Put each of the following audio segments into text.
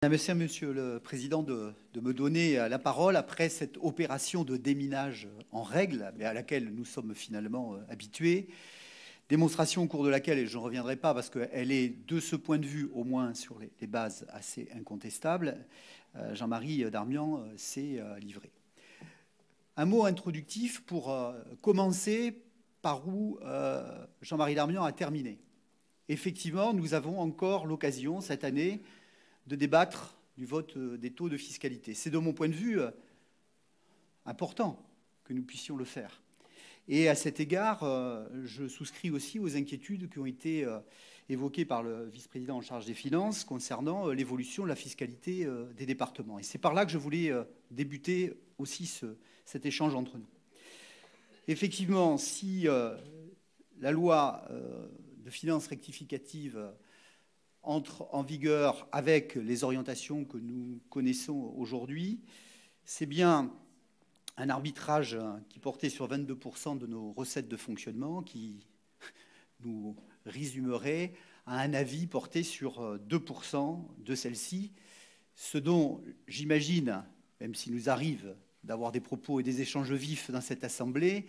Merci, Monsieur le Président, de me donner la parole après cette opération de déminage en règle, mais à laquelle nous sommes finalement habitués. Démonstration au cours de laquelle, et je ne reviendrai pas parce qu'elle est, de ce point de vue, au moins sur les bases assez incontestables, Jean-Marie Darmian s'est livré. Un mot introductif pour commencer par où Jean-Marie Darmian a terminé. Effectivement, nous avons encore l'occasion cette année de débattre du vote des taux de fiscalité. C'est de mon point de vue important que nous puissions le faire. Et à cet égard, je souscris aussi aux inquiétudes qui ont été évoquées par le vice-président en charge des finances concernant l'évolution de la fiscalité des départements. Et c'est par là que je voulais débuter aussi cet échange entre nous. Effectivement, si la loi de finances rectificative entre en vigueur avec les orientations que nous connaissons aujourd'hui, c'est bien un arbitrage qui portait sur 22% de nos recettes de fonctionnement qui nous résumerait à un avis porté sur 2% de celles-ci, ce dont j'imagine, même s'il nous arrive d'avoir des propos et des échanges vifs dans cette Assemblée,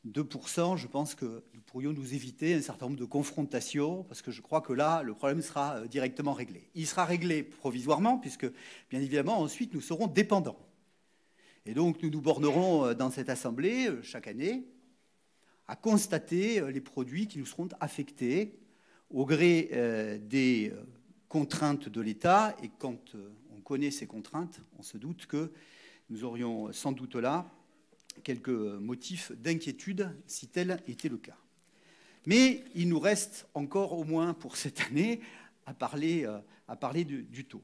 2%, je pense que nous pourrions nous éviter un certain nombre de confrontations, parce que je crois que là, le problème sera directement réglé. Il sera réglé provisoirement, puisque, bien évidemment, ensuite, nous serons dépendants. Et donc, nous nous bornerons dans cette Assemblée, chaque année, à constater les produits qui nous seront affectés au gré des contraintes de l'État. Et quand on connaît ces contraintes, on se doute que nous aurions sans doute là quelques motifs d'inquiétude si tel était le cas. Mais il nous reste encore au moins pour cette année à parler du taux.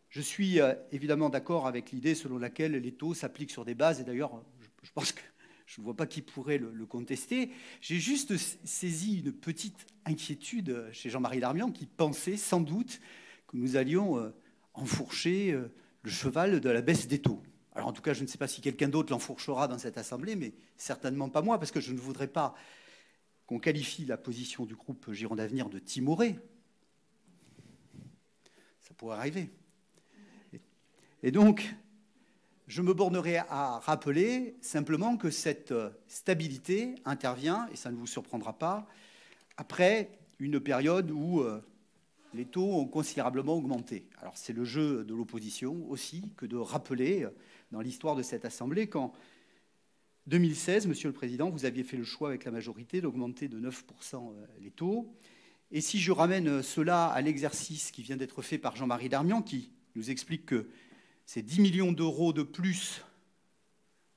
Je suis évidemment d'accord avec l'idée selon laquelle les taux s'appliquent sur des bases, et d'ailleurs je pense que je ne vois pas qui pourrait le contester. J'ai juste saisi une petite inquiétude chez Jean-Marie Darmian qui pensait sans doute que nous allions enfourcher le cheval de la baisse des taux. Alors en tout cas, je ne sais pas si quelqu'un d'autre l'enfourchera dans cette Assemblée, mais certainement pas moi, parce que je ne voudrais pas qu'on qualifie la position du groupe Gironde Avenir de timorée. Ça pourrait arriver. Et donc, je me bornerai à rappeler simplement que cette stabilité intervient, et ça ne vous surprendra pas, après une période où les taux ont considérablement augmenté. Alors c'est le jeu de l'opposition aussi que de rappeler dans l'histoire de cette Assemblée qu'en 2016, Monsieur le Président, vous aviez fait le choix avec la majorité d'augmenter de 9% les taux. Et si je ramène cela à l'exercice qui vient d'être fait par Jean-Marie Darmian, qui nous explique que c'est 10 millions d'euros de plus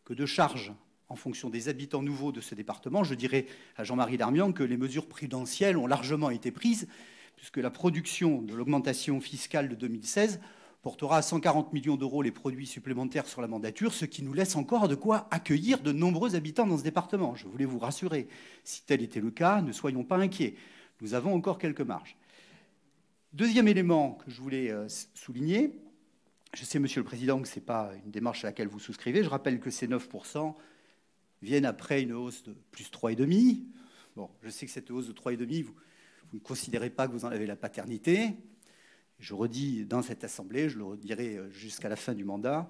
que de charges en fonction des habitants nouveaux de ce département, je dirais à Jean-Marie Darmian que les mesures prudentielles ont largement été prises, puisque la production de l'augmentation fiscale de 2016 portera à 140 millions d'euros les produits supplémentaires sur la mandature, ce qui nous laisse encore de quoi accueillir de nombreux habitants dans ce département. Je voulais vous rassurer. Si tel était le cas, ne soyons pas inquiets. Nous avons encore quelques marges. Deuxième élément que je voulais souligner, je sais, Monsieur le Président, que ce n'est pas une démarche à laquelle vous souscrivez. Je rappelle que ces 9% viennent après une hausse de plus 3,5%. Bon, je sais que cette hausse de 3,5%, vous ne considérez pas que vous en avez la paternité. Je redis dans cette Assemblée, je le redirai jusqu'à la fin du mandat,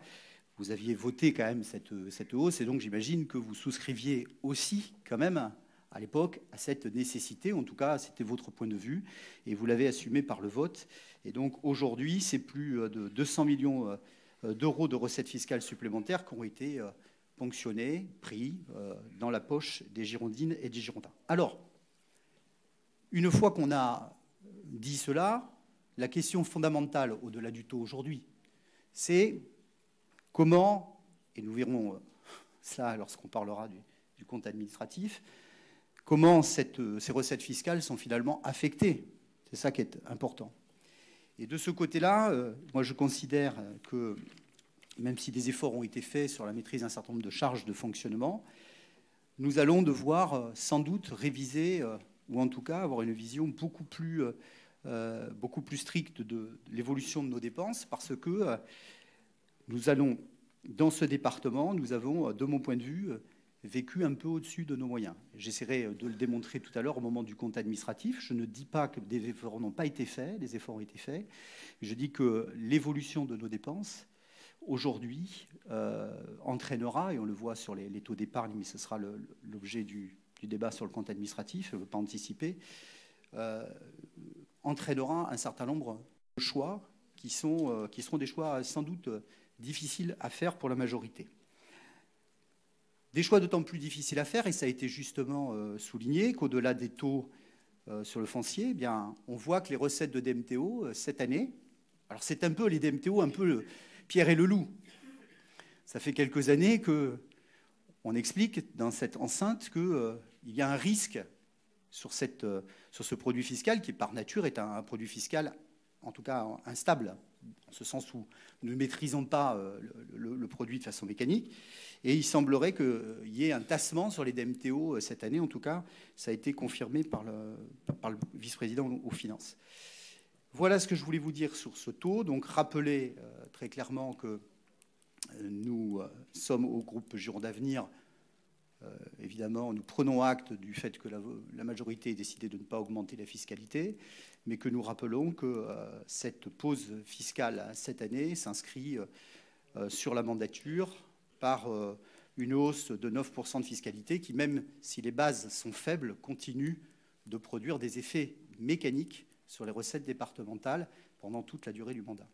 vous aviez voté quand même cette hausse, et donc j'imagine que vous souscriviez aussi quand même à l'époque à cette nécessité, en tout cas c'était votre point de vue, et vous l'avez assumé par le vote. Et donc aujourd'hui, c'est plus de 200 millions d'euros de recettes fiscales supplémentaires qui ont été ponctionnés, pris dans la poche des Girondines et des Girondins. Alors, une fois qu'on a dit cela, la question fondamentale au-delà du taux aujourd'hui, c'est comment, et nous verrons ça lorsqu'on parlera du compte administratif, comment ces recettes fiscales sont finalement affectées. C'est ça qui est important. Et de ce côté-là, moi je considère que, même si des efforts ont été faits sur la maîtrise d'un certain nombre de charges de fonctionnement, nous allons devoir sans doute réviser, ou en tout cas avoir une vision beaucoup plus stricte de l'évolution de nos dépenses, parce que nous allons, dans ce département, nous avons, de mon point de vue, vécu un peu au-dessus de nos moyens. J'essaierai de le démontrer tout à l'heure au moment du compte administratif. Je ne dis pas que des efforts n'ont pas été faits, des efforts ont été faits. Je dis que l'évolution de nos dépenses, aujourd'hui, entraînera, et on le voit sur les taux d'épargne, mais ce sera l'objet du débat sur le compte administratif, je ne veux pas anticiper, entraînera un certain nombre de choix qui seront des choix sans doute difficiles à faire pour la majorité. Des choix d'autant plus difficiles à faire, et ça a été justement souligné, qu'au-delà des taux sur le foncier, eh bien, on voit que les recettes de DMTO cette année, alors c'est un peu les DMTO, un peu Pierre et le loup. Ça fait quelques années qu'on explique dans cette enceinte qu'il y a un risque sur ce produit fiscal qui, par nature, est un produit fiscal, en tout cas instable, en ce sens où nous ne maîtrisons pas le produit de façon mécanique. Et il semblerait qu'il y ait un tassement sur les DMTO cette année. En tout cas, ça a été confirmé par le vice-président aux finances. Voilà ce que je voulais vous dire sur ce taux. Donc, rappeler très clairement que nous sommes au groupe Gironde Avenir. Évidemment, nous prenons acte du fait que la majorité ait décidé de ne pas augmenter la fiscalité, mais que nous rappelons que cette pause fiscale cette année s'inscrit sur la mandature par une hausse de 9% de fiscalité qui, même si les bases sont faibles, continue de produire des effets mécaniques sur les recettes départementales pendant toute la durée du mandat.